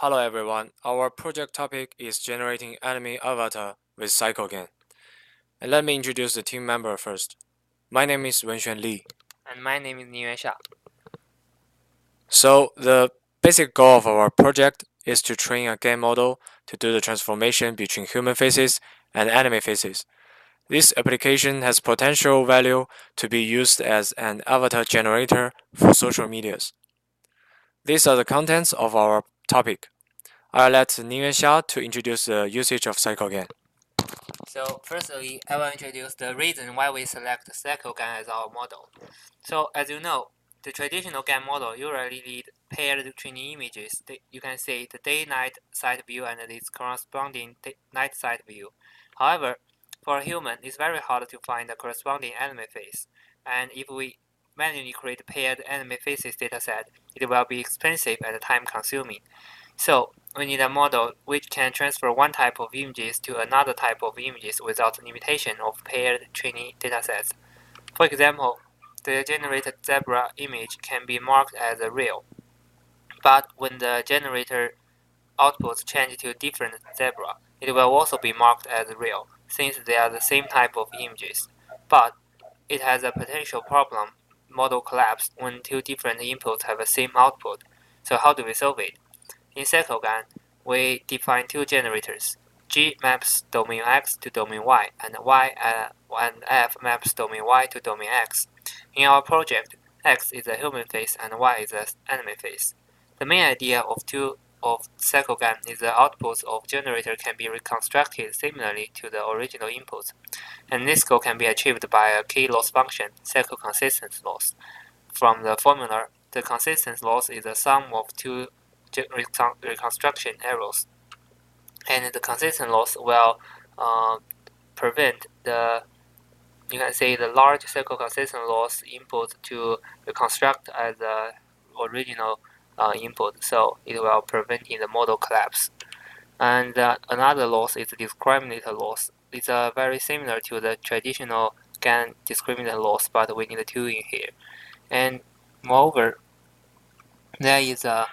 Hello everyone, our project topic is generating enemy avatar with CycleGAN. And let me introduce the team member first. My name is Wenxuan Li. And my name is Niyuan Xia. So the basic goal of our project is to train a GAN model to do the transformation between human faces and enemy faces. This application has potential value to be used as an avatar generator for social medias. These are the contents of our topic. I'll let Niyuan Xia to introduce the usage of CycleGAN. So firstly, I will introduce the reason why we select CycleGAN as our model. So as you know, the traditional GAN model usually need paired training images. You can see the day-night side view and its corresponding night side view. However, for a human, it's very hard to find the corresponding enemy face. And if we manually create paired enemy faces dataset, it will be expensive and time-consuming. So we need a model which can transfer one type of images to another type of images without limitation of paired training datasets. For example, the generated zebra image can be marked as a real, but when the generator outputs change to different zebra, it will also be marked as real, since they are the same type of images. But it has a potential problem, model collapse, when two different inputs have the same output. So how do we solve it? In CycleGAN, we define two generators. G maps domain X to domain Y, and F maps domain Y to domain X. In our project, X is a human face and Y is an enemy face. The main idea of CycleGAN is the outputs of generator can be reconstructed similarly to the original inputs, and this goal can be achieved by a key loss function, cycle consistency loss. From the formula, the consistency loss is the sum of two reconstruction errors, and the consistent loss will prevent the large cycle consistent loss input to reconstruct as the original input, so it will prevent the model collapse. And another loss is the discriminator loss. It's very similar to the traditional GAN discriminator loss, but we need two in here. And moreover, there is a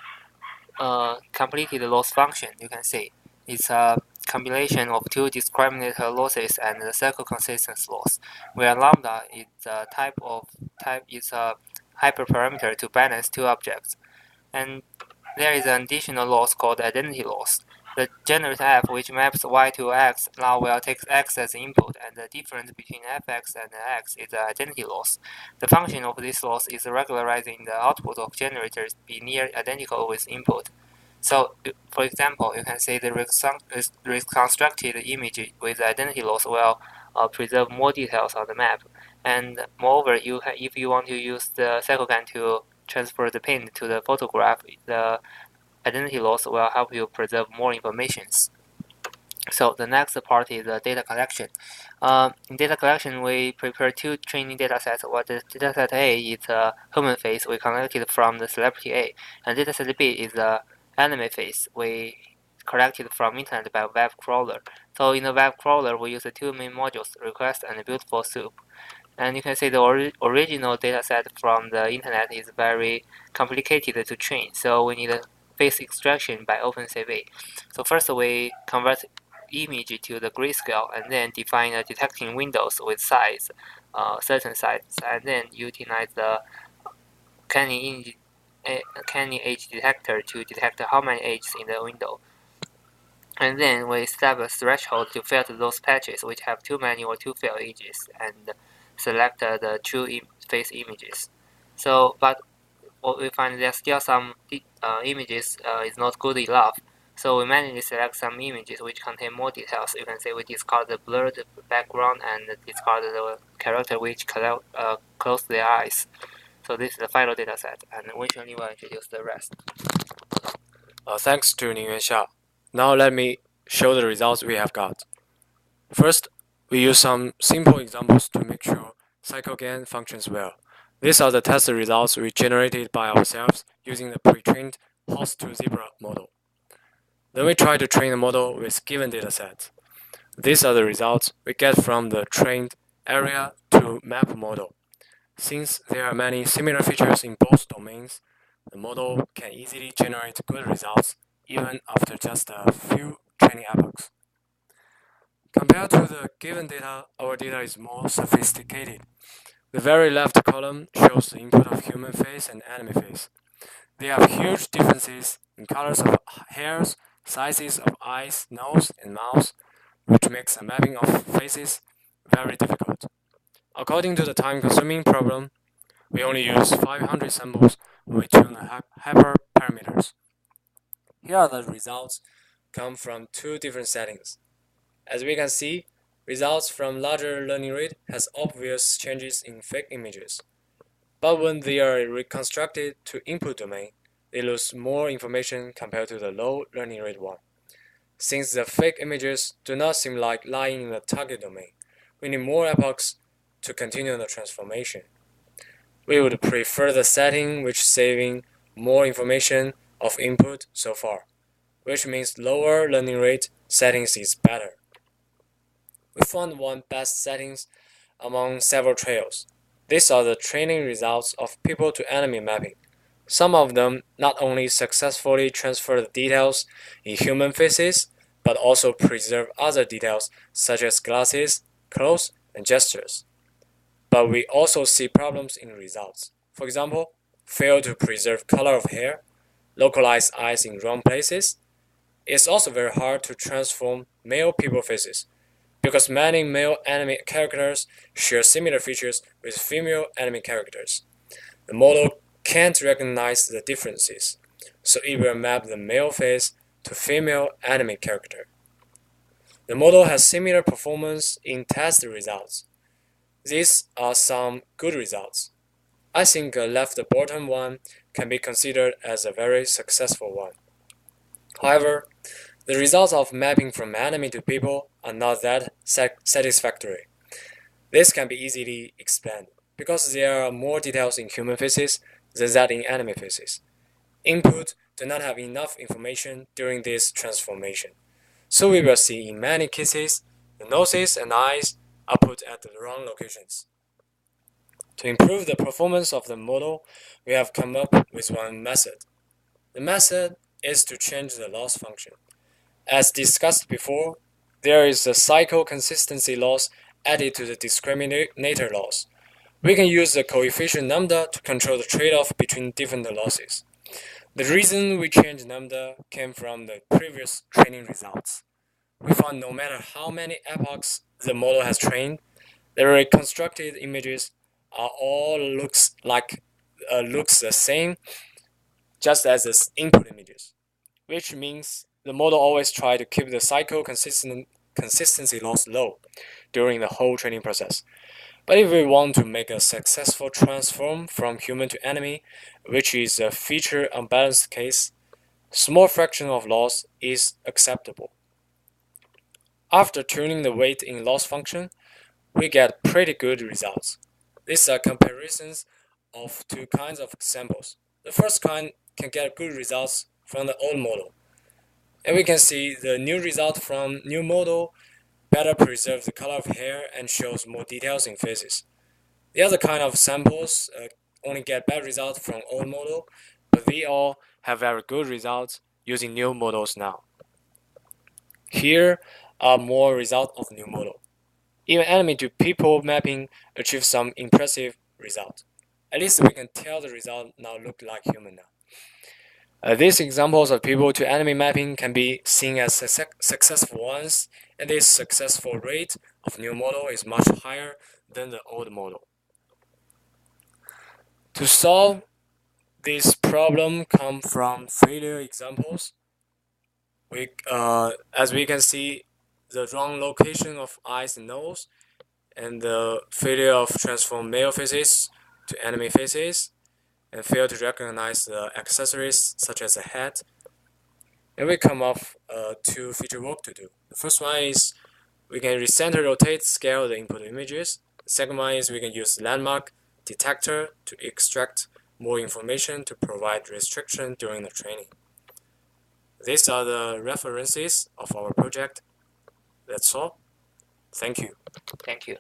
completed loss function. You can see it's a combination of two discriminator losses and the cycle consistency loss, where lambda is a is a hyperparameter to balance two objects, and there is an additional loss called identity loss. The generator f, which maps y to x, now will take x as input, and the difference between fx and x is the identity loss. The function of this loss is regularizing the output of generators be near identical with input. So, for example, you can see the reconstructed image with identity loss will preserve more details on the map. And moreover, if you want to use the CycleGAN to transfer the paint to the photograph, the identity loss will help you preserve more information. So the next part is the data collection. In data collection, we prepare two training datasets. What the dataset A is a human face we collected from the celebrity A, and dataset B is the anime face we collected from internet by web crawler. So in the web crawler, we use the two main modules, request and beautiful soup. And you can see the original dataset from the internet is very complicated to train, so we need a face extraction by OpenCV. So first we convert image to the grayscale and then define a detecting windows with size, certain size, and then utilize the canny edge detector to detect how many edges in the window. And then we establish a threshold to filter those patches which have too many or too few edges and select the true face images. So, but what we find there's still some images is not good enough. So we manually select some images which contain more details. You can see we discard the blurred background and discard the character which close their eyes. So this is the final dataset, and eventually we'll introduce the rest. Thanks to Niyuan Xia. Now let me show the results we have got. First, we use some simple examples to make sure CycleGAN functions well. These are the test results we generated by ourselves using the pre-trained horse-to-zebra model. Then we try to train the model with given datasets. These are the results we get from the trained area to map model. Since there are many similar features in both domains, the model can easily generate good results even after just a few training epochs. Compared to the given data, our data is more sophisticated. The very left column shows the input of human face and enemy face. They have huge differences in colors of hairs, sizes of eyes, nose, and mouth, which makes the mapping of faces very difficult. According to the time-consuming problem, we only use 500 samples when we tune the hyperparameters. Here are the results come from two different settings. As we can see, results from larger learning rate has obvious changes in fake images. But when they are reconstructed to input domain, they lose more information compared to the low learning rate one. Since the fake images do not seem like lying in the target domain, we need more epochs to continue the transformation. We would prefer the setting which saving more information of input so far, which means lower learning rate settings is better. We found one best settings among several trials. These are the training results of people to enemy mapping. Some of them not only successfully transfer the details in human faces, but also preserve other details such as glasses, clothes, and gestures. But we also see problems in results. For example, fail to preserve color of hair, localize eyes in wrong places. It's also very hard to transform male people faces, because many male anime characters share similar features with female anime characters. The model can't recognize the differences, so it will map the male face to female anime character. The model has similar performance in test results. These are some good results. I think a left bottom one can be considered as a very successful one. However, the results of mapping from anime to people are not that satisfactory. This can be easily explained because there are more details in human faces than that in anime faces. Input do not have enough information during this transformation. So we will see in many cases, the noses and eyes are put at the wrong locations. To improve the performance of the model, we have come up with one method. The method is to change the loss function. As discussed before, there is a cycle consistency loss added to the discriminator loss. We can use the coefficient lambda to control the trade-off between different losses. The reason we changed lambda came from the previous training results. We found no matter how many epochs the model has trained, the reconstructed images are all looks the same, just as the input images, which means the model always tries to keep the cycle consistency loss low during the whole training process. But if we want to make a successful transform from human to enemy, which is a feature unbalanced case, small fraction of loss is acceptable. After tuning the weight in loss function, we get pretty good results. These are comparisons of two kinds of samples. The first kind can get good results from the old model. And we can see the new result from new model better preserves the color of hair and shows more details in faces. The other kind of samples only get bad results from old model, but they all have very good results using new models now. Here are more results of new model. Even enemy to people mapping achieves some impressive result. At least we can tell the result now look like human now. These examples of people to enemy mapping can be seen as successful ones, and this successful rate of new model is much higher than the old model. To solve this problem come from failure examples. As we can see, the wrong location of eyes and nose, and the failure of transform male faces to enemy faces, and fail to recognize the accessories such as a head. And we come up two feature work to do. The first one is we can recenter, rotate, scale the input images. The second one is we can use landmark detector to extract more information to provide restriction during the training. These are the references of our project. That's all. Thank you. Thank you.